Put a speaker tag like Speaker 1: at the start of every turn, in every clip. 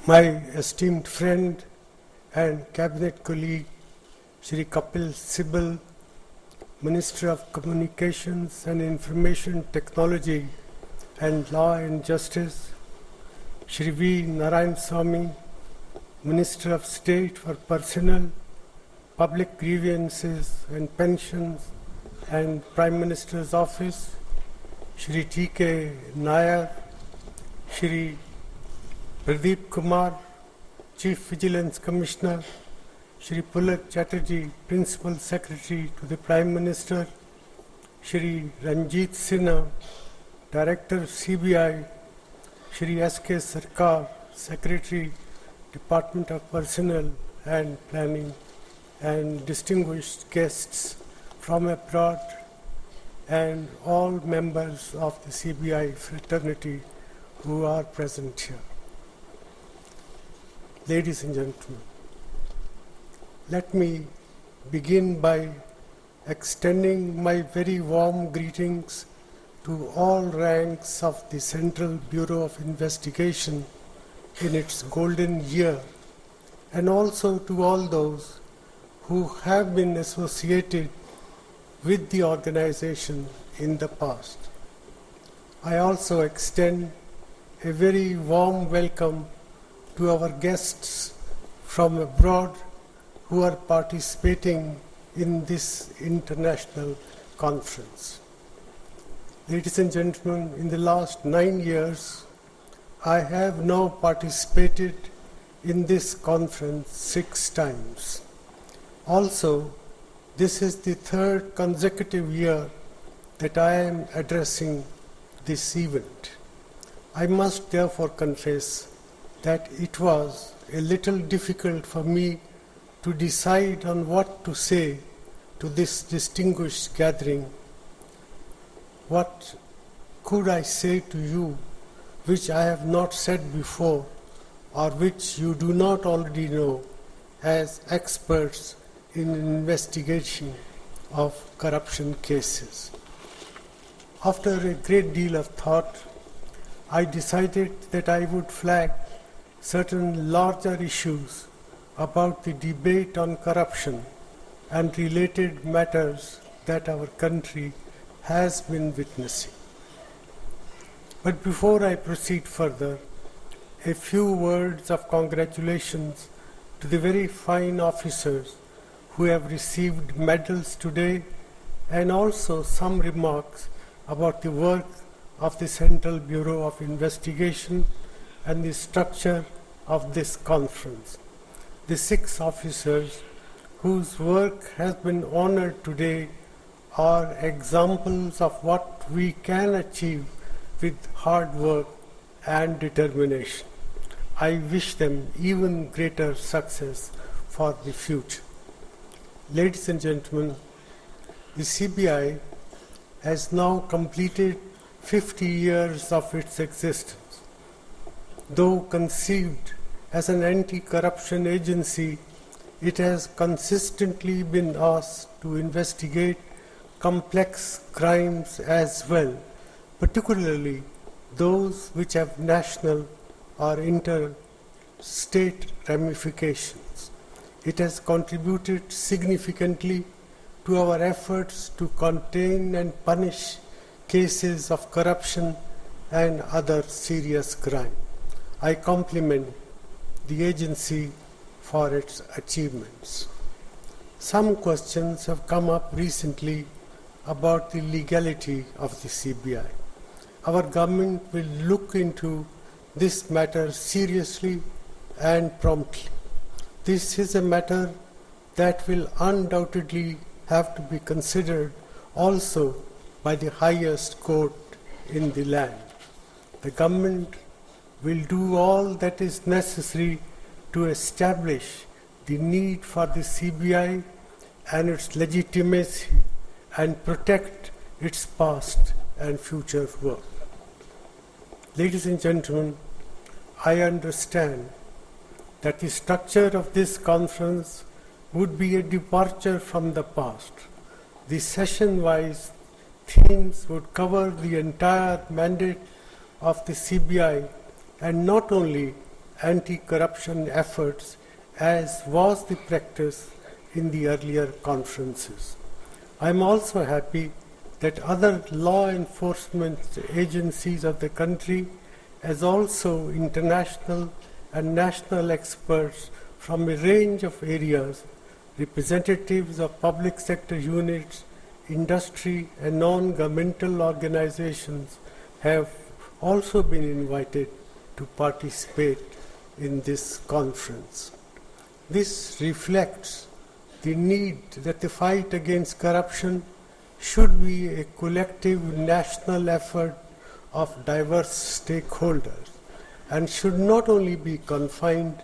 Speaker 1: my esteemed friend and cabinet colleague, Shri Kapil Sibal, Minister of Communications and Information Technology and Law and Justice, Shri V. Narayan Swamy, Minister of State for Personnel, Public Grievances and Pensions and Prime Minister's Office, Shri T.K. Nair, Shri Pradeep Kumar, Chief Vigilance Commissioner, Shri Pulak Chatterjee, Principal Secretary to the Prime Minister, Shri Ranjit Sinha, Director of CBI, Shri S.K. Sarkar, Secretary, Department of Personnel and Planning, and distinguished guests from abroad, and all members of the CBI fraternity who are present here. Ladies and gentlemen, let me begin by extending my very warm greetings to all ranks of the Central Bureau of Investigation in its golden year, and also to all those who have been associated with the organization in the past. I also extend a very warm welcome to our guests from abroad who are participating in this international conference. Ladies and gentlemen, in the last 9 years, I have now participated in this conference 6 times. Also, this is the 3rd consecutive year that I am addressing this event. I must therefore confess that it was a little difficult for me to decide on what to say to this distinguished gathering. What could I say to you which I have not said before, or which you do not already know as experts in investigation of corruption cases? After a great deal of thought, I decided that I would flag certain larger issues about the debate on corruption and related matters that our country has been witnessing. But before I proceed further, a few words of congratulations to the very fine officers who have received medals today, and also some remarks about the work of the Central Bureau of Investigation and the structure of this conference. The 6 officers whose work has been honored today are examples of what we can achieve with hard work and determination. I wish them even greater success for the future. Ladies and gentlemen, the CBI has now completed 50 years of its existence. Though conceived as an anti-corruption agency, it has consistently been asked to investigate complex crimes as well, particularly those which have national or interstate ramifications. It has contributed significantly to our efforts to contain and punish cases of corruption and other serious crime. I compliment the agency for its achievements. Some questions have come up recently about the legality of the CBI. Our government will look into this matter seriously and promptly. This is a matter that will undoubtedly have to be considered also by the highest court in the land. The government will do all that is necessary to establish the need for the CBI and its legitimacy and protect its past and future work. Ladies and gentlemen, I understand that the structure of this conference would be a departure from the past. The session-wise themes would cover the entire mandate of the CBI, and not only anti-corruption efforts as was the practice in the earlier conferences. I am also happy that other law enforcement agencies of the country, as also international and national experts from a range of areas, representatives of public sector units, industry and non-governmental organizations have also been invited to participate in this conference. This reflects the need that the fight against corruption should be a collective national effort of diverse stakeholders and should not only be confined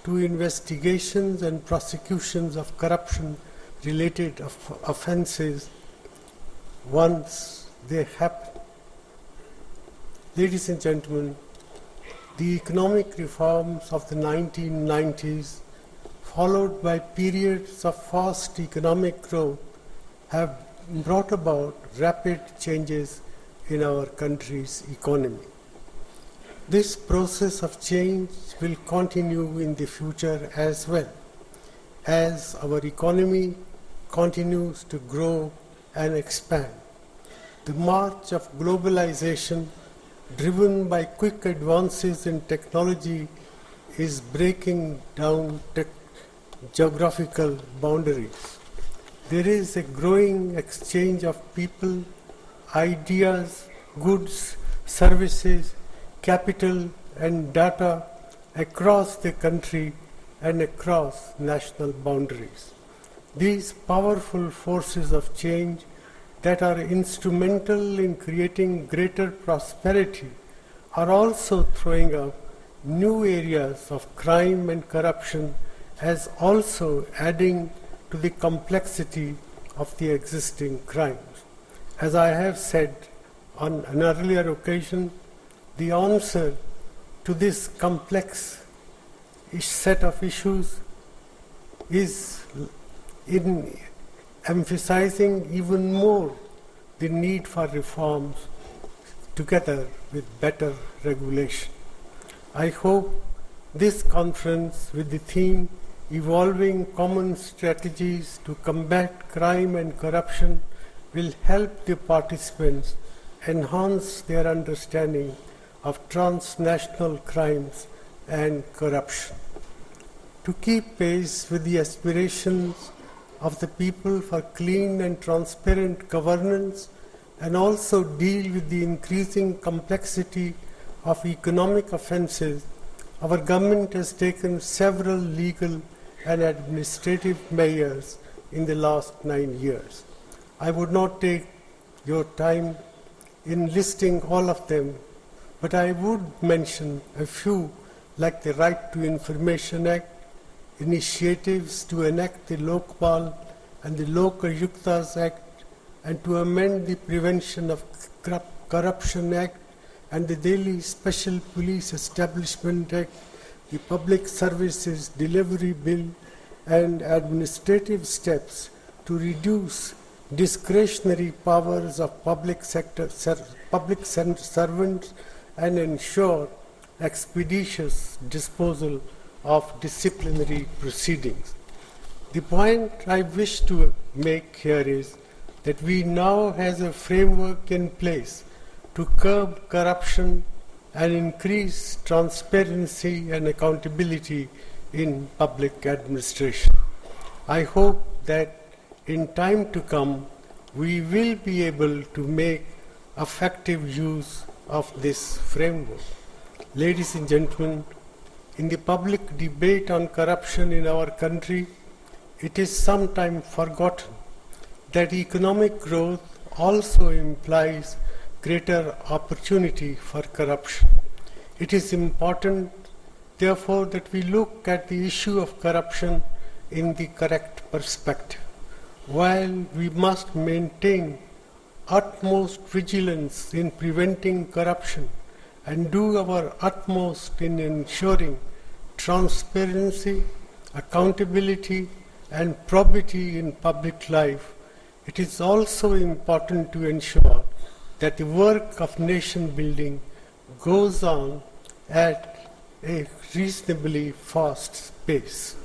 Speaker 1: to investigations and prosecutions of corruption-related offences once they happen. Ladies and gentlemen, the economic reforms of the 1990s, followed by periods of fast economic growth, have brought about rapid changes in our country's economy. This process of change will continue in the future as well, as our economy continues to grow and expand. The march of globalization, driven by quick advances in technology, is breaking down geographical boundaries. There is a growing exchange of people, ideas, goods, services, capital and data across the country and across national boundaries. These powerful forces of change that are instrumental in creating greater prosperity are also throwing up new areas of crime and corruption, as also adding to the complexity of the existing crimes. As I have said on an earlier occasion, the answer to this complex set of issues is in emphasizing even more the need for reforms together with better regulation. I hope this conference, with the theme Evolving Common Strategies to Combat Crime and Corruption, will help the participants enhance their understanding of transnational crimes and corruption. To keep pace with the aspirations of the people for clean and transparent governance and also deal with the increasing complexity of economic offences, our government has taken several legal and administrative measures in the last 9 years. I would not take your time in listing all of them, but I would mention a few, like the Right to Information Act, initiatives to enact the Lokpal and the Lok Ayuktas Act, and to amend the Prevention of Corruption Act and the Delhi Special Police Establishment Act, the Public Services Delivery Bill, and administrative steps to reduce discretionary powers of public servants and ensure expeditious disposal of disciplinary proceedings. The point I wish to make here is that we now have a framework in place to curb corruption and increase transparency and accountability in public administration. I hope that in time to come we will be able to make effective use of this framework. Ladies and gentlemen, in the public debate on corruption in our country, it is sometimes forgotten that economic growth also implies greater opportunity for corruption. It is important, therefore, that we look at the issue of corruption in the correct perspective. While we must maintain utmost vigilance in preventing corruption and do our utmost in ensuring transparency, accountability, and probity in public life, it is also important to ensure that the work of nation building goes on at a reasonably fast pace.